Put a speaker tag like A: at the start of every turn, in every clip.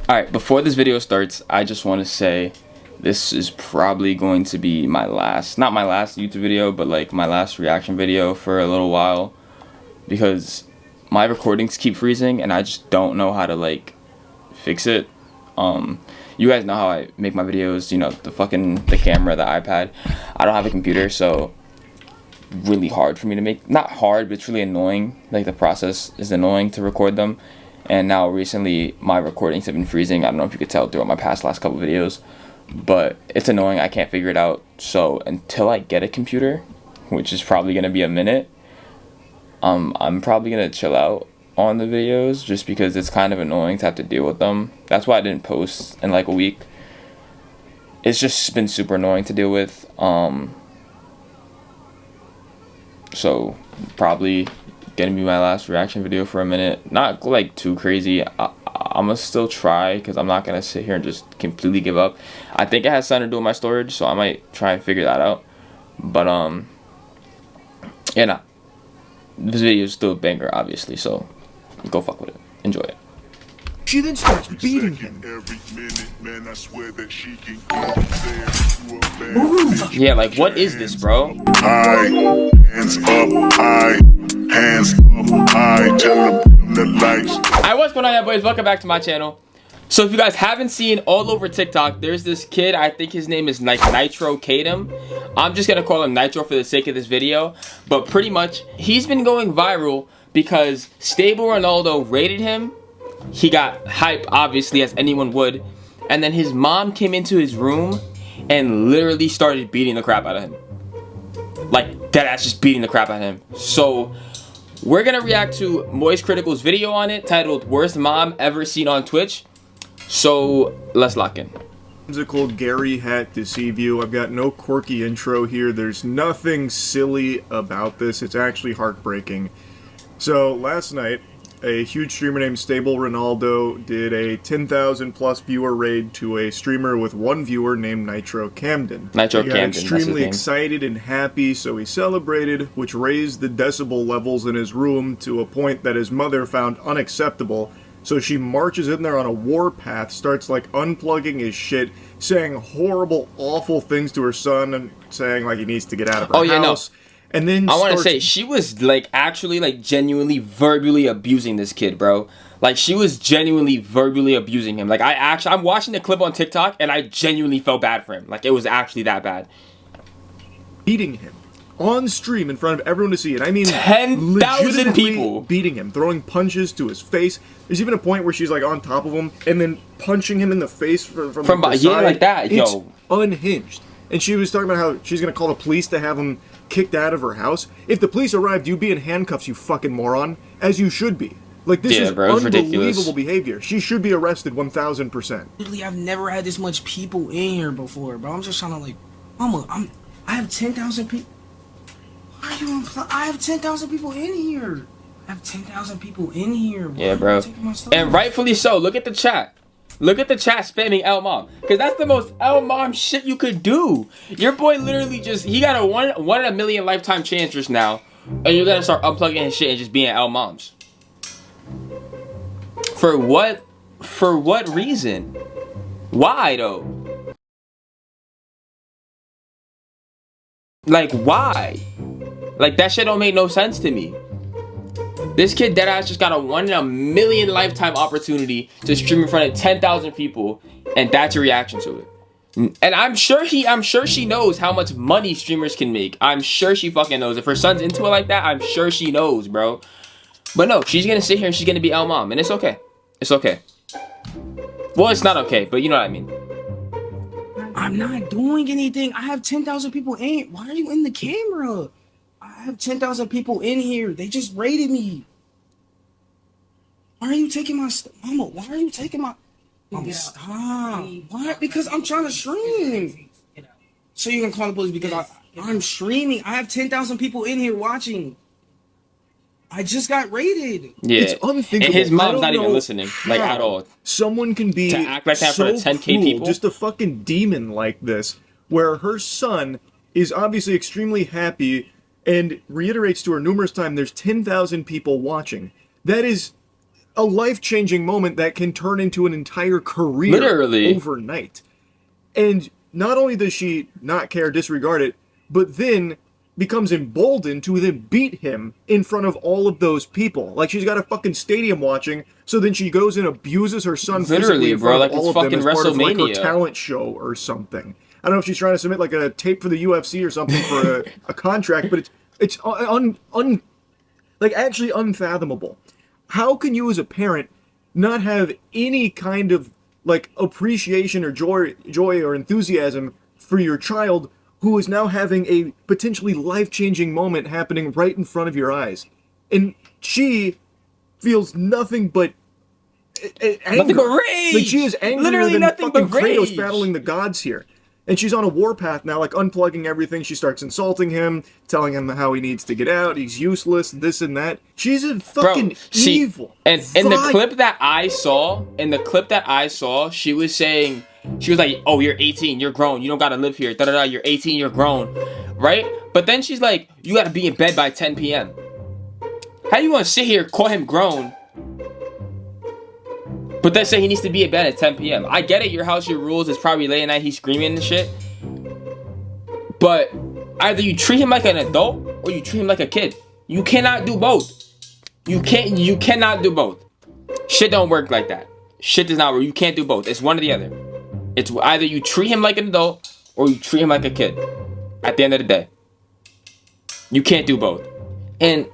A: Alright, before this video starts, I just want to say this is probably going to be my last, not my last YouTube video, but like my last reaction video for a little while, because my recordings keep freezing and I just don't know how to like fix it. You guys know how I make my videos, you know, the camera, the iPad. I don't have a computer, so really hard for me to make. Not hard, but it's really annoying. Like, the process is annoying to record them. And now recently my recordings have been freezing. I don't know if you could tell throughout my last couple videos, but it's annoying. I can't figure it out. So until I get a computer, which is probably gonna be a minute, I'm probably gonna chill out on the videos just because it's kind of annoying to have to deal with them. That's why I didn't post in like a week. It's just been super annoying to deal with. So probably gonna be my last reaction video for a minute. Not like too crazy. I'm gonna still try because I'm not gonna sit here and just completely give up. I think it has something to do with my storage, so I might try and figure that out. But yeah, nah. This video is still a banger, obviously, so go fuck with it. Enjoy it.
B: She then starts beating him.
A: Yeah, like, what is this, bro?
C: High, hands up, high, hands up, high, tell them the lights.
A: Alright, what's going on, boys? Welcome back to my channel. So if you guys haven't seen, all over TikTok, there's this kid, I think his name is Nitro Kadem. I'm just gonna call him Nitro for the sake of this video. But pretty much, he's been going viral because Stable Ronaldo rated him. He got hype, obviously, as anyone would. And then his mom came into his room and literally started beating the crap out of him. Like, deadass just beating the crap out of him. So we're gonna react to Moist Critical's video on it, titled Worst Mom Ever Seen on Twitch. So let's lock in.
B: Whimsical Gary Hat deceive you. I've got no quirky intro here. There's nothing silly about this. It's actually heartbreaking. So last night, a huge streamer named Stable Ronaldo did a 10,000 plus viewer raid to a streamer with one viewer named Nitro Camden.
A: Nitro
B: He
A: Camden,
B: got extremely excited and happy, so he celebrated, which raised the decibel levels in his room to a point that his mother found unacceptable. So she marches in there on a warpath, starts like unplugging his shit, saying horrible, awful things to her son, and saying like he needs to get out of her house. And then
A: I want to say, she was like actually like genuinely verbally abusing this kid, bro. Like, she was genuinely verbally abusing him. Like, I'm watching the clip on TikTok and I genuinely felt bad for him. Like, it was actually that bad.
B: Beating him on stream in front of everyone to see it. I mean,
A: 10,000 people
B: beating him, throwing punches to his face. There's even a point where she's like on top of him and then punching him in the face from the side.
A: Yeah, like that.
B: It's
A: yo,
B: unhinged. And she was talking about how she's gonna call the police to have him kicked out of her house. If the police arrived, you'd be in handcuffs, you fucking moron, as you should be. Like, this is
A: bro,
B: unbelievable behavior. She should be arrested 1,000%.
D: Literally, I've never had this much people in here before, bro. I'm just trying to like, I have 10,000 people. Why are you I have 10,000 people in here. I have 10,000 people in here.
A: Yeah, bro. And rightfully so. Look at the chat. Look at the chat spamming L Mom, because that's the most L Mom shit you could do. Your boy literally he got a one in a million lifetime chance just now, and you're gonna start unplugging his shit and just being L Moms. For what? For what reason? Why though? Like, why? Like, that shit don't make no sense to me. This kid deadass just got a 1 in a million lifetime opportunity to stream in front of 10,000 people, and that's your reaction to it. And I'm sure she knows how much money streamers can make. I'm sure she fucking knows. If her son's into it like that, I'm sure she knows, bro. But no, she's gonna sit here and she's gonna be L Mom, and it's okay. It's okay. Well, it's not okay, but you know what I mean.
D: I'm not doing anything. I have 10,000 people in here. Why are you in the camera? I have 10,000 people in here. They just raided me. Why are you taking my Mama, why are you taking my... Mama, stop. Why? Because I'm trying to stream. So you can call the police because I'm streaming. I have 10,000 people in here watching. I just got raided.
A: Yeah.
B: It's unthinkable.
A: And his mom's not even listening, like, at all.
B: Someone can be
A: to act like that
B: so
A: for 10K
B: cruel,
A: people.
B: just a fucking demon like this, where her son is obviously extremely happy and reiterates to her numerous times there's 10,000 people watching. That is a life-changing moment that can turn into an entire career
A: Literally.
B: overnight. And not only does she not care, disregard it, but then becomes emboldened to then beat him in front of all of those people. Like, she's got a fucking stadium watching, so then she goes and abuses her son physically in front of all of them as part of like her talent show or something. I don't know if she's trying to submit like a tape for the UFC or something for a contract, but it's actually unfathomable. How can you as a parent not have any kind of like appreciation or joy or enthusiasm for your child who is now having a potentially life-changing moment happening right in front of your eyes? And she feels nothing but anger.
A: Nothing but rage!
B: Like, she is angrier
A: Literally
B: than
A: nothing
B: fucking
A: but
B: Kratos
A: rage.
B: battling the gods here. And she's on a warpath now, like unplugging everything. She starts insulting him, telling him how he needs to get out, he's useless, this and that. She's a fucking evil.
A: And in the clip that I saw, she was saying, she was like, oh, you're 18, you're grown, you don't gotta live here, da-da-da, you're 18, you're grown, right? But then she's like, you gotta be in bed by 10 p.m. How do you wanna sit here, call him grown, but then say he needs to be in bed at 10 p.m. I get it, your house, your rules, it's probably late at night, he's screaming and shit. But either you treat him like an adult or you treat him like a kid. You cannot do both. You cannot do both. Shit don't work like that. Shit does not work. You can't do both. It's one or the other. It's either you treat him like an adult or you treat him like a kid. At the end of the day. You can't do both. And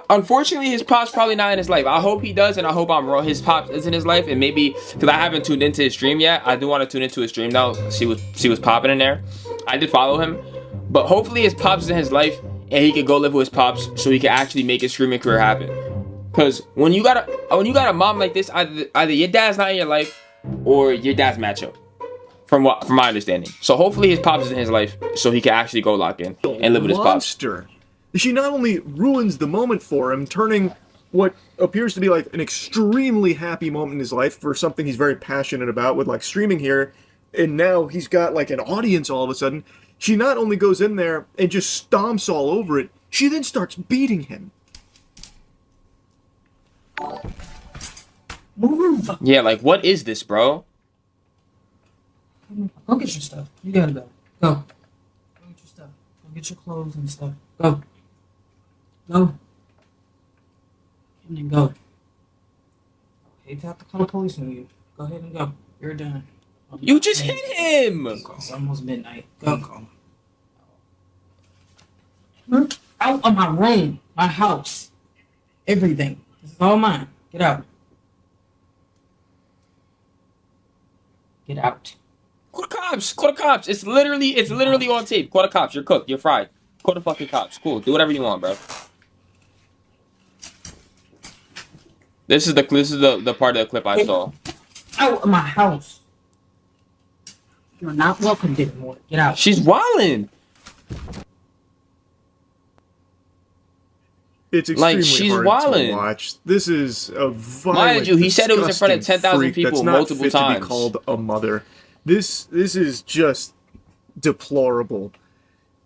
A: unfortunately, his pop's probably not in his life. I hope he does, and I hope I'm wrong. His pop is in his life, and maybe because I haven't tuned into his stream yet. I do want to tune into his stream now. See what's popping in there. I did follow him, but hopefully his pops is in his life, and he can go live with his pops, so he can actually make his streaming career happen. Because when you got a mom like this, either your dad's not in your life, or your dad's macho. From my understanding. So hopefully his pops is in his life, so he can actually go lock in and live with his pops.
B: She not only ruins the moment for him, turning what appears to be like an extremely happy moment in his life for something he's very passionate about with like streaming here, and now he's got like an audience all of a sudden. She not only goes in there and just stomps all over it, she then starts beating him.
D: Move.
A: Yeah, like what is this, bro?
D: Go get your stuff. You gotta go. Go. Go get your stuff. Go get your clothes and stuff. Go. Go. And then go. I hate to have to call the police on you. Go ahead and go. You're done.
A: You just hit him!
D: It's almost midnight. Go. Out of my room. My house. Everything. This is all mine. Get out. Get out.
A: Call the cops! Call the cops! It's literally on tape. Call the cops. You're cooked. You're fried. Call the fucking cops. Cool. Do whatever you want, bro. This is the part of the clip I saw.
D: Out of my house. You're not welcome anymore. Get out.
A: She's wildin'.
B: It's extremely
A: Like, she's
B: hard
A: wildin'.
B: to watch. This is a violent,
A: Mind you, he said it was in front of
B: disgusting
A: 10,000
B: freak
A: people
B: that's not
A: multiple
B: fit to
A: times.
B: be called a mother. This is just deplorable.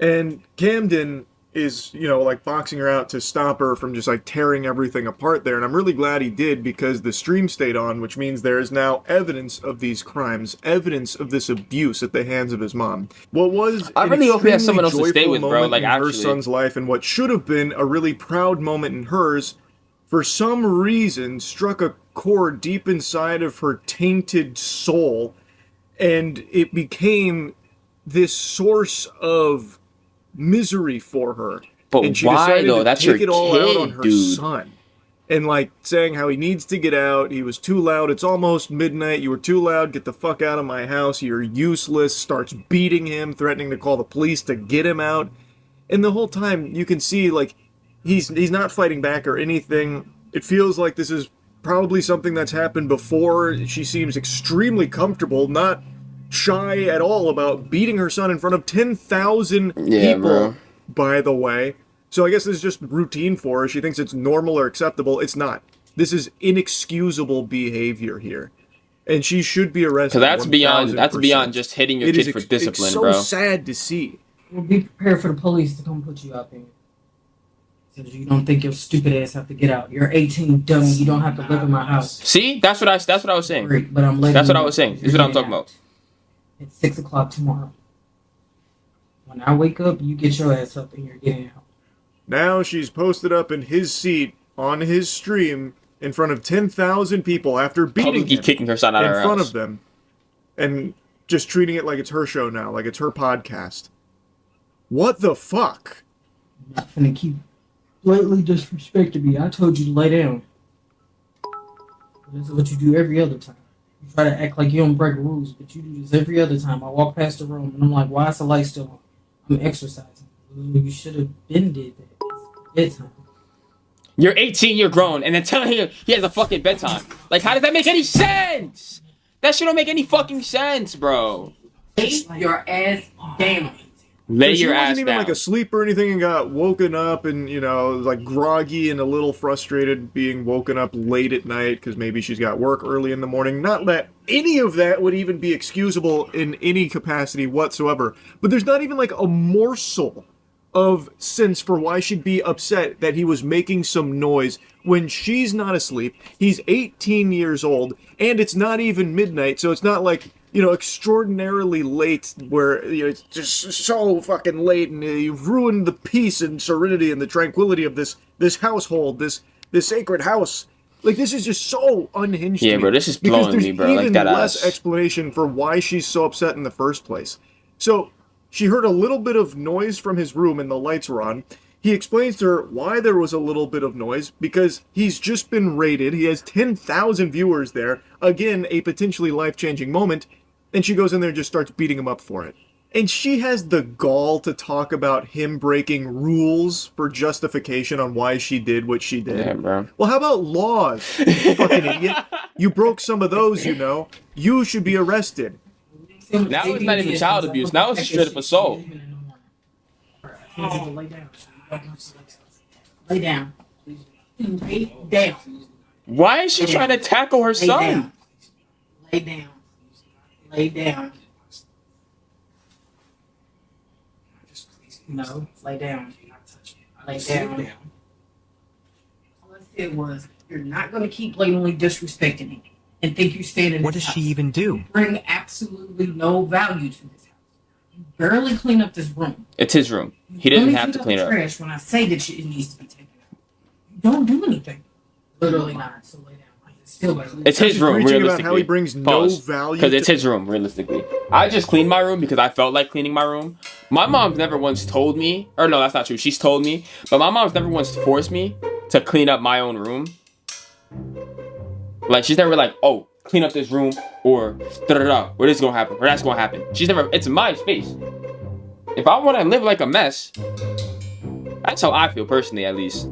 B: And Camden is, like boxing her out to stop her from just like tearing everything apart there. And I'm really glad he did, because the stream stayed on, which means there is now evidence of these crimes, evidence of this abuse at the hands of his mom. What was
A: I really hope he has someone else to stay with, bro.
B: moment
A: Like,
B: in her
A: actually.
B: son's life, and what should have been a really proud moment in hers, for some reason struck a chord deep inside of her tainted soul, and it became this source of misery for her.
A: But
B: and she
A: why,
B: decided
A: though?
B: to
A: That's
B: take
A: your
B: it all
A: kid,
B: out on her
A: dude.
B: son. And like saying how he needs to get out, he was too loud, it's almost midnight, you were too loud, get the fuck out of my house, you're useless, starts beating him, threatening to call the police to get him out. And the whole time you can see like he's not fighting back or anything. It feels like this is probably something that's happened before. She seems extremely comfortable, not shy at all about beating her son in front of 10,000
A: Yeah,
B: people,
A: bro.
B: by the way. So I guess this is just routine for her. She thinks it's normal or acceptable. It's not. This is inexcusable behavior here. And she should be arrested.
A: Because that's
B: 1000%.
A: beyond just hitting your
B: It is
A: kid for discipline,
B: it's so
A: bro.
B: sad to see.
D: We'll be prepared for the police to come put you out there. So you don't think your stupid ass have to get out. You're 18, dummy. You don't have to live in my house.
A: See, that's what I was saying.
D: Great, but I'm letting
A: That's what
D: you
A: I was
D: know
A: saying. This is
D: you're
A: what I'm
D: getting
A: talking
D: out.
A: about.
D: It's 6 o'clock tomorrow. When I wake up, you get your ass up and you're getting out.
B: Now she's posted up in his seat on his stream in front of 10,000 people after beating
A: Publicly
B: him
A: kicking her son out
B: in
A: of her
B: front
A: house.
B: of them and just treating it like it's her show now, like it's her podcast. What the fuck?
D: I'm not gonna keep blatantly disrespecting me. I told you to lay down. This is what you do every other time. You try to act like you don't break rules, but you do this every other time. I walk past the room and I'm like, why is the light still on? I'm exercising. You should have been did that. It's bedtime.
A: You're 18, you're grown, and then telling him he has a fucking bedtime. Like, how does that make any sense? That shit don't make any fucking sense, bro.
D: Lay your ass down.
A: Lay
B: So she
A: your
B: wasn't
A: ass
B: even
A: down.
B: like asleep or anything and got woken up and, like groggy and a little frustrated being woken up late at night because maybe she's got work early in the morning. Not that any of that would even be excusable in any capacity whatsoever. But there's not even like a morsel of sense for why she'd be upset that he was making some noise when she's not asleep. He's 18 years old and it's not even midnight, so it's not like extraordinarily late where it's just so fucking late and you've ruined the peace and serenity and the tranquility of this household, this sacred house. Like, this is just so unhinged.
A: Yeah,
B: to me,
A: bro, this is
B: because
A: blowing
B: there's
A: me, bro, like
B: even
A: that
B: less
A: ass.
B: explanation for why she's so upset in the first place. So she heard a little bit of noise from his room and the lights were on. He explains to her why there was a little bit of noise, because he's just been raided. He has 10,000 viewers there. Again, a potentially life-changing moment. And she goes in there and just starts beating him up for it. And she has the gall to talk about him breaking rules for justification on why she did what she did.
A: Yeah, bro.
B: Well, how about laws, you fucking idiot? You broke some of those, You should be arrested.
A: Now it's not even child abuse. Now it's straight up assault.
D: Lay down. Lay down. Lay down.
A: Why is she trying to tackle her
D: Lay
A: son?
D: down. Lay down. Lay down. No, lay down. Lay down. All I said was, you're not going to keep blatantly disrespecting me and think you stand in
E: What
D: this
E: does she
D: house.
E: even do?
D: You bring absolutely no value to this house. You barely clean up this room.
A: It's his room. He doesn't
D: Only
A: have to clean it
D: the
A: up.
D: trash when I say that it needs to be taken out. You don't do anything. Literally not. So lay down. Still,
A: It's his room,
B: Preaching
A: realistically.
B: about how he brings no value
A: Because it's
B: to-
A: his room, realistically. I just cleaned my room because I felt like cleaning my room. My mom's never once told me, or no, that's not true. She's told me, but my mom's never once forced me to clean up my own room. Like, she's never like, oh, clean up this room, or da-da-da, or this is gonna happen, or that's gonna happen. She's never, it's my space. If I want to live like a mess, that's how I feel personally, at least.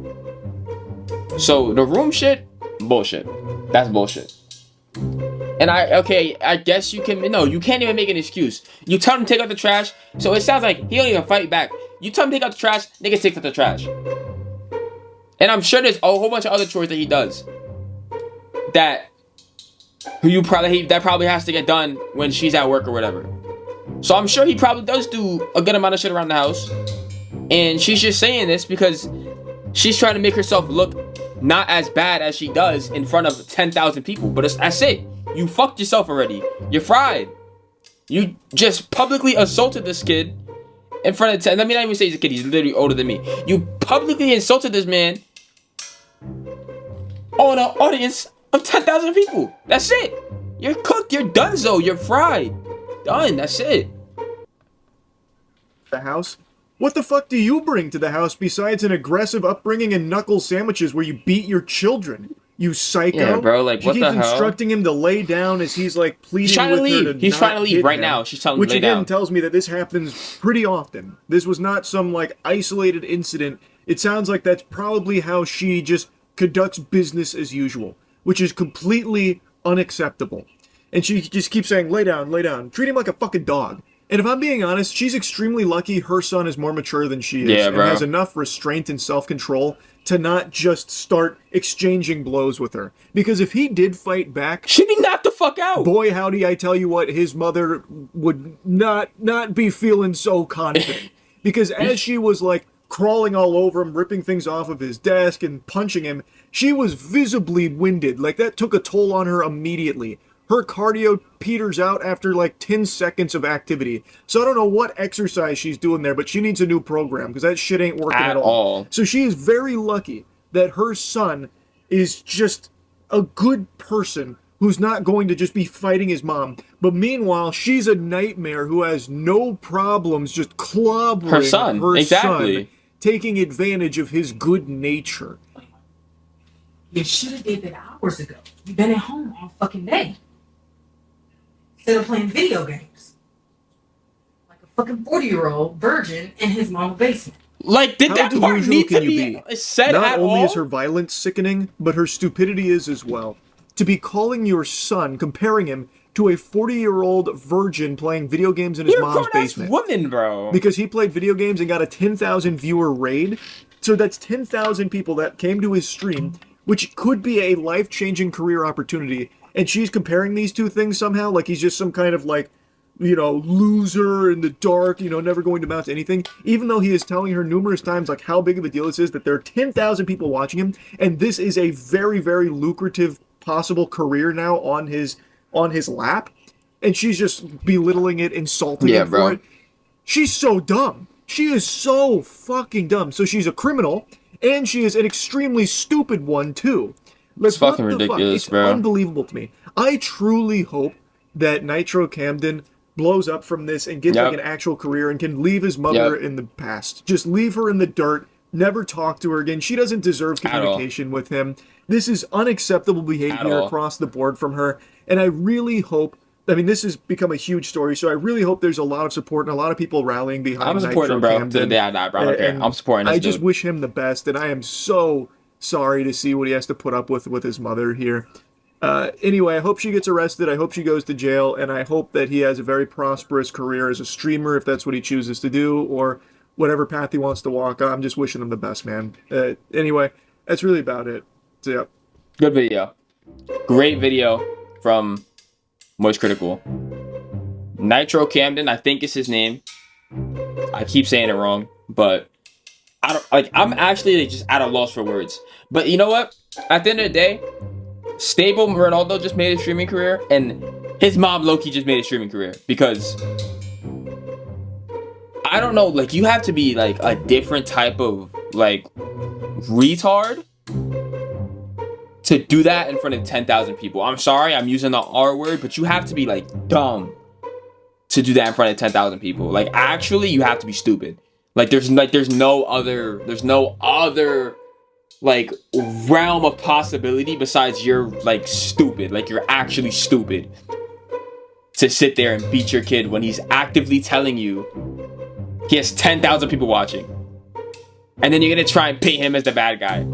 A: So the room shit, bullshit. That's bullshit. And I guess you can't even make an excuse. You tell him to take out the trash, so it sounds like he don't even fight back. You tell him to take out the trash, nigga takes out the trash. And I'm sure there's a whole bunch of other chores that he does that probably has to get done when she's at work or whatever. So I'm sure he probably does do a good amount of shit around the house. And she's just saying this because she's trying to make herself look not as bad as she does in front of 10,000 people. But that's it. You fucked yourself already. You're fried. You just publicly assaulted this kid in front of 10. Let me not even say he's a kid. He's literally older than me. You publicly insulted this man on an audience of 10,000 people. That's it. You're cooked. You're donezo. You're fried. Done. That's it.
B: The house? What the fuck do you bring to the house besides an aggressive upbringing and knuckle sandwiches where you beat your children? You psycho.
A: Yeah, bro, like,
B: she
A: what the
B: keeps
A: hell?
B: instructing him to lay down as he's like pleading
A: He's trying to
B: with her
A: leave.
B: to
A: He's
B: not
A: trying to leave
B: hit
A: right
B: him,
A: now. She's telling him
B: which
A: to lay
B: again
A: down.
B: tells me that this happens pretty often. This was not some like isolated incident. It sounds like that's probably how she just conducts business as usual, which is completely unacceptable. And she just keeps saying, lay down, lay down. Treat him like a fucking dog. And if I'm being honest, she's extremely lucky her son is more mature than she is.
A: Yeah,
B: and
A: bro.
B: has enough restraint and self-control to not just start exchanging blows with her. Because if he did fight back,
A: She'd be knocked the fuck out.
B: boy howdy, I tell you what, his mother would not be feeling so confident. Because as she was like crawling all over him, ripping things off of his desk and punching him. She was visibly winded. Like, that took a toll on her immediately. Her cardio peters out after like 10 seconds of activity. So I don't know what exercise she's doing there, but she needs a new program because that shit ain't working at all. So she is very lucky that her son is just a good person who's not going to just be fighting his mom. But meanwhile, she's a nightmare who has no problems just clobbering
A: Her son. Exactly.
B: son, taking advantage of his good nature.
E: You should have did that hours ago. You've been at home all fucking day. Instead of playing video games. Like a fucking 40-year-old virgin in his mama's basement.
A: Like, did
B: How
A: that part
B: delusional
A: need to
B: can you
A: be said
B: Not
A: at
B: only
A: all?
B: is her violence sickening, but her stupidity is as well. To be calling your son, comparing him to a 40-year-old virgin playing video games in his
A: You're a
B: mom's
A: grown-ass
B: basement.
A: woman, bro.
B: Because he played video games and got a 10,000 viewer raid. So that's 10,000 people that came to his stream, which could be a life-changing career opportunity. And she's comparing these two things somehow, like he's just some kind of like, you know, loser in the dark, you know, never going to amount to anything. Even though he is telling her numerous times like how big of a deal this is, that there are 10,000 people watching him, and this is a very, very lucrative possible career now on his lap, and she's just belittling it, insulting him for it. She's so dumb. She is so fucking dumb. So she's a criminal, and she is an extremely stupid one too.
A: It's fucking ridiculous,
B: It's
A: bro.
B: unbelievable to me. I truly hope that Nitro Camden blows up from this and gets like an actual career and can leave his mother in the past. Just leave her in the dirt. Never talk to her again. She doesn't deserve communication with him. This is unacceptable behavior across the board from her. And I really hope, I mean, this has become a huge story, so I really hope there's a lot of support and a lot of people rallying behind
A: I'm supporting
B: Nitro
A: him, bro.
B: Camden.
A: To the day I die, bro. I don't care. I'm supporting this
B: I just
A: dude.
B: wish him the best, and I am so sorry to see what he has to put up with his mother here. Anyway, I hope she gets arrested. I hope she goes to jail, and I hope that he has a very prosperous career as a streamer if that's what he chooses to do, or whatever path he wants to walk. I'm just wishing him the best, man. Anyway, that's really about it. So, yeah.
A: Good video. Great video from Moist Critical. Nitro Camden, I think is his name. I keep saying it wrong, but I don't like. I'm actually just at a loss for words. But you know what? At the end of the day, Stable Ronaldo just made a streaming career, and his mom Loki just made a streaming career because I don't know. Like, you have to be like a different type of like retard to do that in front of 10,000 people. I'm sorry, I'm using the R word, but you have to be like dumb to do that in front of 10,000 people. Like, actually, you have to be stupid. Like, there's no other like realm of possibility besides you're like stupid. Like, you're actually stupid to sit there and beat your kid when he's actively telling you he has 10,000 people watching, and then you're gonna try and paint him as the bad guy,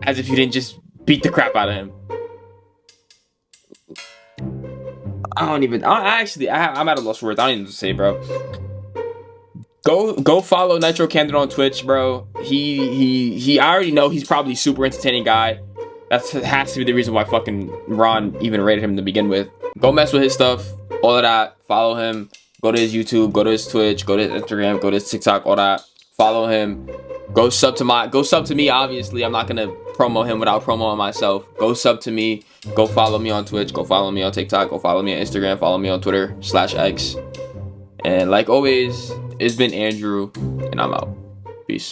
A: as if you didn't just beat the crap out of him. I'm at a loss for words. I don't even know what to say, bro. Go follow Nitro Camden on Twitch, bro. He I already know he's probably a super entertaining guy. That has to be the reason why fucking Ron even rated him to begin with. Go mess with his stuff, all of that. Follow him. Go to his YouTube, go to his Twitch, go to his Instagram, go to his TikTok, all that. Follow him. Go sub to me, obviously. I'm not gonna promo him without promoting myself. Go sub to me. Go follow me on Twitch. Go follow me on TikTok. Go follow me on Instagram. Follow me on Twitter /X. And like always, it's been Andrew, and I'm out. Peace.